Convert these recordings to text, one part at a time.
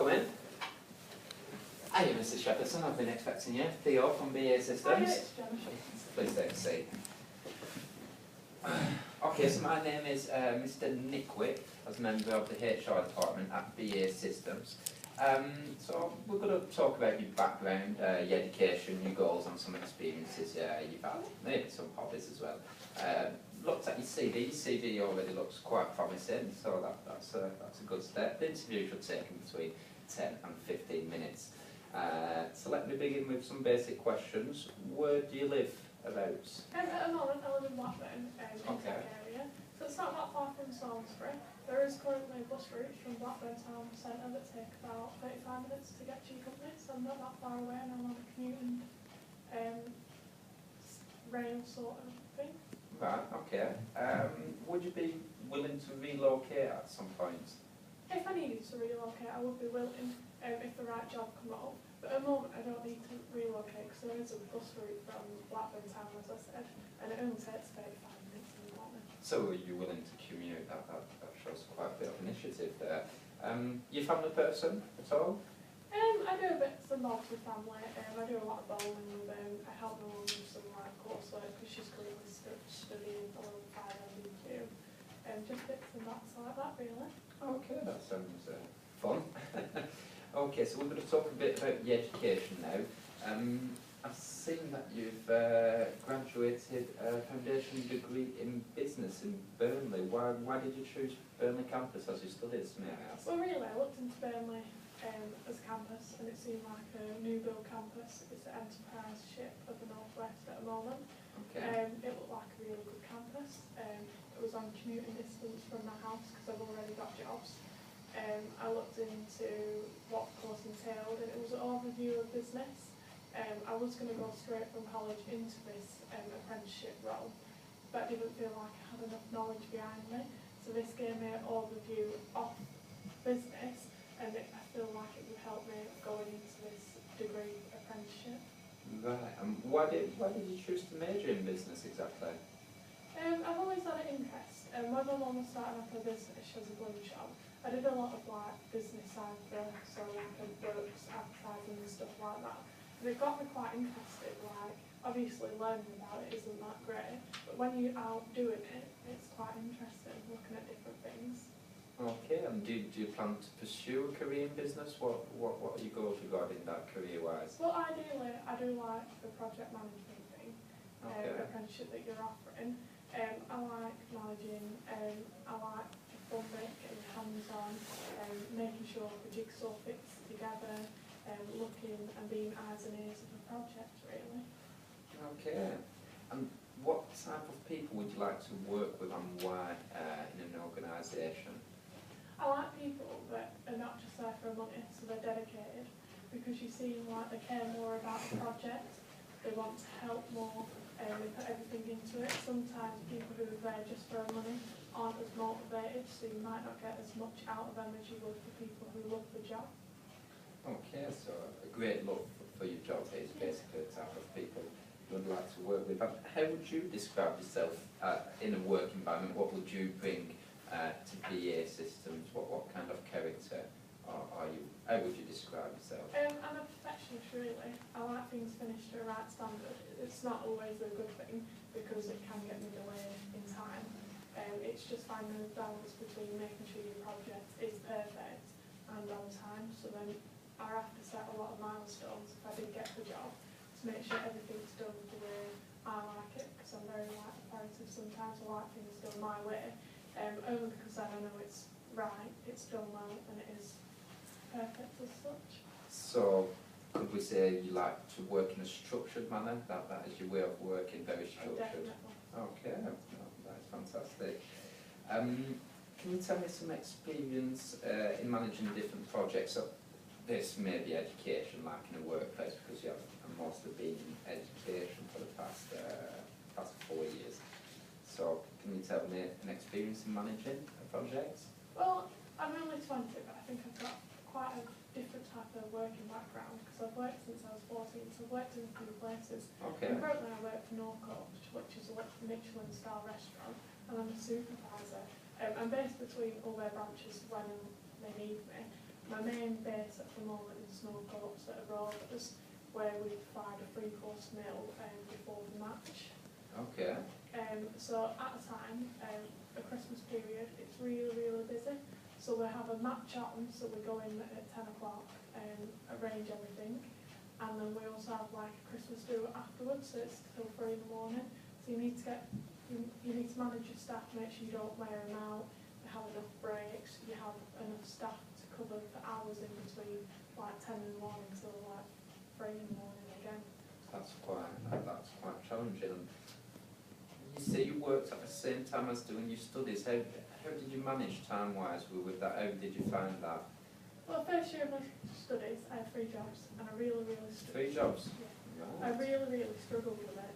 come in. Hi, Mrs. Shepherdson. I've been expecting you. Theo from BA Systems. Hi, it's Gemma. Please take a seat. Okay, so my name is Mr. Nickwick, as a member of the HR department at BA Systems. So we're going to talk about your background, your education, your goals, and some experiences you've had, maybe some hobbies as well. Looked at your CV. Your CV already looks quite promising, so that's a good step. The interview should take between 10 and 15 minutes. So let me begin with some basic questions. Where do you live about? At the moment I live in Blackburn, in that area, so it's not that far from Salisbury. There is currently bus routes from Blackburn Town Centre that take about 35 minutes to get to your company, so I'm not that far away and I'm on a commuting rail sort of thing. Right, okay. Would you be willing to relocate at some point? If I needed to relocate, I would be willing if the right job come up. But at the moment, I don't need to relocate because there is a bus route from Blackburn Town, as I said, and it only takes 35 minutes in the morning. So are you willing to commute? That shows quite a bit of initiative there. You a family person at all? I do a bit and bobs with family. I do a lot of bowling with them. I help my mum with some coursework because she's currently studying for level 5 MBQ. Just bits and bobs like that, really. Okay, that sounds fun. Okay, so we're going to talk a bit about your education now. I've seen that you've graduated a foundation degree in business in Burnley. Why did you choose Burnley campus as your studies, may I ask? Well, really, I looked into Burnley as a campus, and it seemed like a new build campus. It's the enterprise ship of the Northwest at the moment. Okay. It looked like a really good campus. It was on commuting distance from my house because I've already got jobs. I looked into what the course entailed, and it was an overview of business. I was going to go straight from college into this apprenticeship role, but I didn't feel like I had enough knowledge behind me. So this gave me an overview of business, and I feel like it would help me going into this degree apprenticeship. Right, and why did you choose to major in business exactly? I've always had an interest. When my mum was starting up her business, she has a bun shop. I did a lot of business side for her, so books, advertising and stuff like that. And it got me quite interested. Obviously learning about it isn't that great, but when you're out doing it, it's quite interesting looking at different things. Okay, and do you plan to pursue a career in business? What are your goals regarding that career-wise? Well, ideally, I do like the project management thing, apprenticeship that you're offering. I like managing, I like the fun bit, getting hands-on, making sure the jigsaw fits together, looking and being eyes and ears of the project, really. Okay, and what type of people would you like to work with and why in an organisation? I like people that are not just there for money, so they're dedicated, because you seem like they care more about the project, they want to help more, they put everything into it. Sometimes people who are there just for money aren't as motivated, so you might not get as much out of them as you would for people who love the job. Okay, so a great love for your job is basically the type of people you would like to work with. And how would you describe yourself in a work environment? What would you bring to BA Systems? What kind of character are you? How would you describe yourself? I'm a perfectionist, really. I like things finished to a right standard. It's not always a good thing because it can get me delayed in time. It's just finding a balance between making sure your project is perfect and on time. So then I have to set a lot of milestones if I did get the job to make sure everything's done the way I like it, because I'm very authoritative sometimes. I like things done my way. Only because then I know it's right, it's done well, and it is perfect as such. So, could we say you like to work in a structured manner? That is your way of working, very structured? Definitely. Okay, that's fantastic. Can you tell me some experience in managing different projects? So, this may be education, like in a workplace, because you have mostly been in education for the past 4 years. So, can you tell me an experience in managing a project? Well, I'm only 20, but I think I've got quite a different type of working background, because I've worked since I was 14, so I've worked in a few places. Okay. And currently I work for Norco, which is a Michelin-star restaurant, and I'm a supervisor. I'm based between all their branches when they need me, My main base at the moment is snow courts at a Rovers, where we provide a 3-course meal before the match. Okay. So at the time, the Christmas period, it's really, really busy. So we have a match on, so we go in at 10 o'clock and arrange everything. And then we also have like a Christmas do afterwards, so it's till 3 in the morning. So you need to manage your staff, make sure you don't wear them out, you have enough breaks, you have enough staff to cover for hours in between, like 10 in the morning till like 3 in the morning again. That's quite challenging. You say you worked at the same time as doing your studies. How did you manage time-wise with that? How did you find that? Well, first year of my studies, I had 3 jobs, and I really, really struggled. 3 jobs? Yeah. Right. I really, really struggled with it,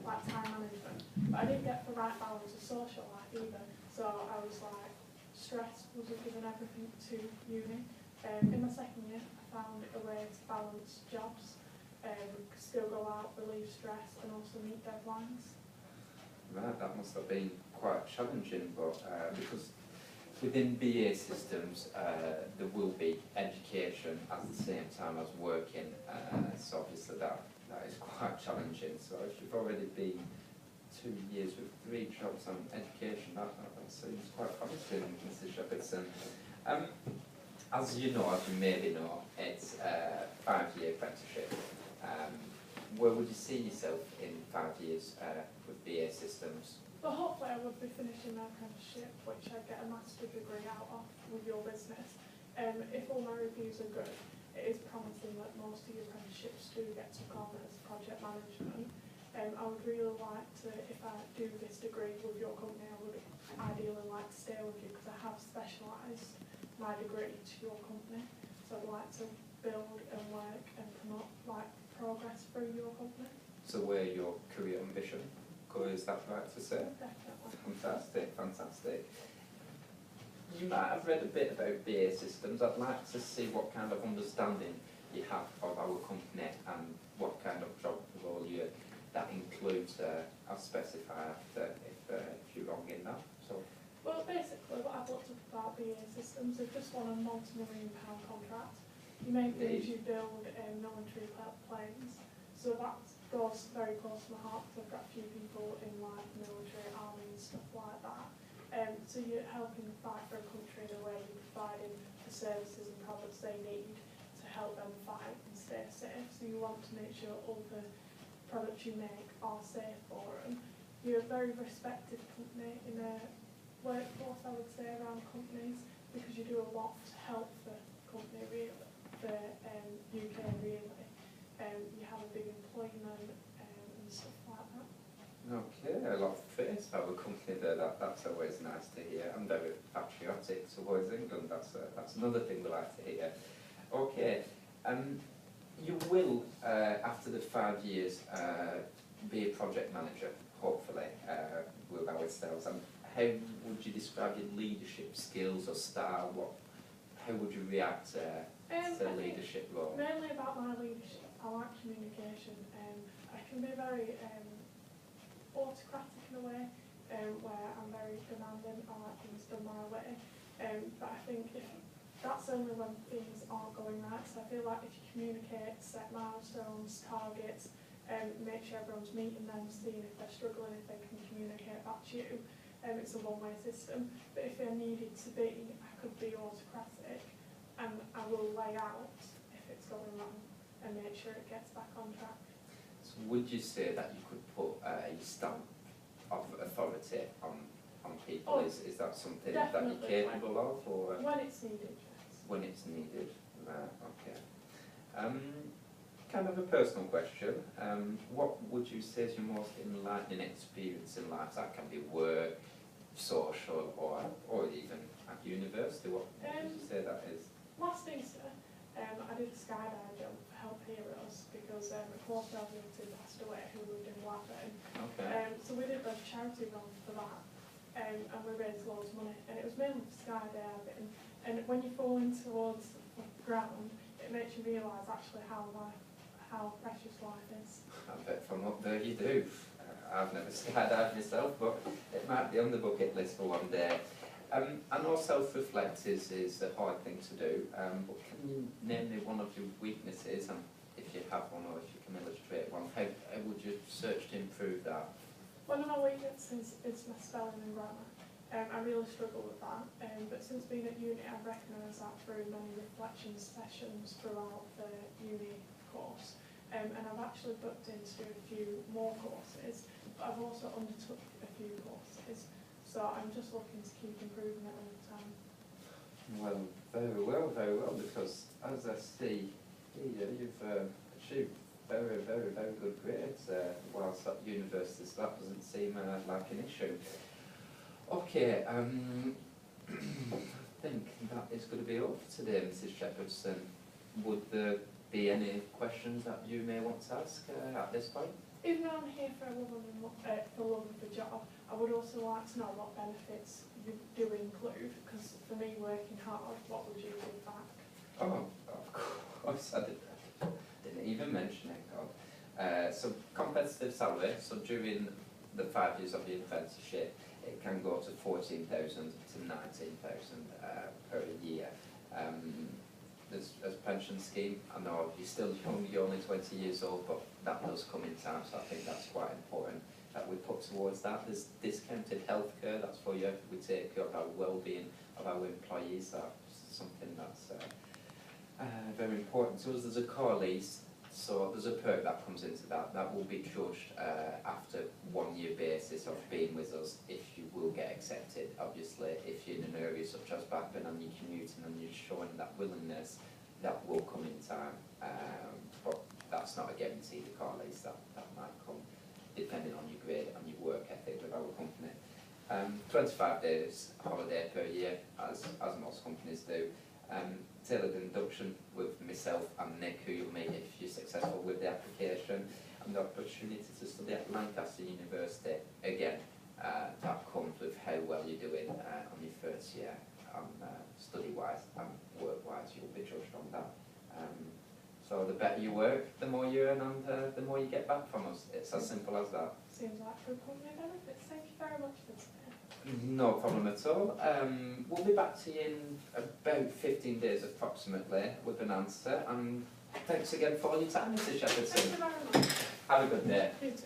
like time management. But I didn't get the right balance of social life either. So I was like, stressed, wasn't giving everything to uni. In my second year, I found a way to balance jobs, still go out, relieve stress, and also meet deadlines. Right, that must have been quite challenging, but because within BA systems there will be education at the same time as working, so obviously that is quite challenging. So if you've already been 2 years with 3 jobs on education, that seems quite promising, Mr. Shepherdson. As you know, as you maybe know, it's a 5-year apprenticeship. Where would you see yourself in 5 years with BA systems? But hopefully I would be finishing my apprenticeship, which I'd get a master's degree out of with your business. If all my reviews are good, it is promising that most of your apprenticeships do get took on as project management. I would really like to, if I do this degree with your company, I would ideally like to stay with you because I have specialised my degree to your company. So I'd like to build and work and promote like progress through your company. So where your career ambition goes, is that right to say? Definitely. Fantastic, fantastic. You might have read a bit about BA systems. I'd like to see what kind of understanding you have of our company and what kind of job role that includes. I'll specify after if you're wrong in that. So. Well, basically, what I've looked up about BA systems, they've just won a multi-million-pound contract. You make things, you build military planes, so that goes very close to my heart because I've got a few people in like military, army and stuff like that. So you're helping fight for a country in a way you're providing the services and products they need to help them fight and stay safe. So you want to make sure all the products you make are safe for them. You're a very respected company in a workforce, I would say, around companies because you do a lot to help the company really, the UK really. You have a big employment and stuff like that. Okay, a lot of faith to have a company there. That's always nice to hear. I'm very patriotic towards England. That's another thing we like to hear. Okay, you will after the 5 years be a project manager, hopefully, with ourselves. And how would you describe your leadership skills or style? How would you react to a leadership role? Mainly about my leadership. I like communication. I can be very autocratic in a way, where I'm very demanding. I like things done my way. But I think if that's only when things aren't going right. So I feel like if you communicate, set milestones, targets, make sure everyone's meeting them, seeing if they're struggling, if they can communicate back to you. It's a one-way system. But if I needed to be, I could be autocratic, and I will lay out if it's going wrong and make sure it gets back on track. So would you say that you could put a stamp of authority on people? Oh, is that something that you're capable of? Or when it's needed, yes. When it's needed, right, okay. Kind of a personal question. What would you say is your most enlightening experience in life? That can be work, social, or even at university. What would you say that is? Last Easter, I did a skydive jump for Help Heroes because a close relative passed away who lived in Blackburn. Okay. So we did a charity run for that, and we raised loads of money. And it was mainly for skydiving. And when you're falling towards the ground, it makes you realise actually how precious life is. I bet from up there you do. I've never skydived myself, but it might be on the bucket list for one day. I know self-reflect is a hard thing to do, but can you name me one of your weaknesses, and if you have one or if you can illustrate one, how would you search to improve that? One of my weaknesses is my spelling and grammar. I really struggle with that, but since being at uni I've recognised that through many reflection sessions throughout the uni course, and I've actually booked in to do a few more courses, but I've also undertook a few courses, so I'm just looking to keep improving it all the time. Well, very well, because as I see here, you've achieved very good grades whilst at university, so that doesn't seem like an issue. Okay, I think that is going to be all for today, Mrs. Shepherdson. Would there be any questions that you may want to ask at this point? Even though I'm here for love of the job, I would also like to know what benefits you do include, because for me working hard, what would you give back? Oh, of course, I didn't even mention it, God. So competitive salary, so during the 5 years of your apprenticeship, it can go to 14,000 to 19,000 per year. There's a pension scheme. I know you're still young, you're only 20 years old, but that does come in time, so I think that's quite important that we put towards that. There's discounted healthcare, that's for you. We take care of our well-being of our employees. That's something that's very important to us. There's a car lease, so there's a perk that comes into that. That will be judged after 1 year basis of being with us if you will get accepted. Obviously, if you're in an area such as Blackburn and you're commuting and you're showing that willingness, that will come in time. But that's not a guarantee, the car lease, that might come depending on your grade and your work ethic with our company. 25 days holiday per year, as most companies do. Tailored induction with myself and Nick, who you'll meet if you're successful with the application, and the opportunity to study at Lancaster University. Again, that comes with how well you're doing on your first year, study-wise and work-wise. You'll be judged on that. So the better you work, the more you earn, and the more you get back from us. It's as simple as that. Seems like good company benefits. Thank you very much for today. No problem at all. We'll be back to you in about 15 days approximately with an answer, and thanks again for all your time, Mrs. Shepherdson. Thank you very much. Have a good day. You too.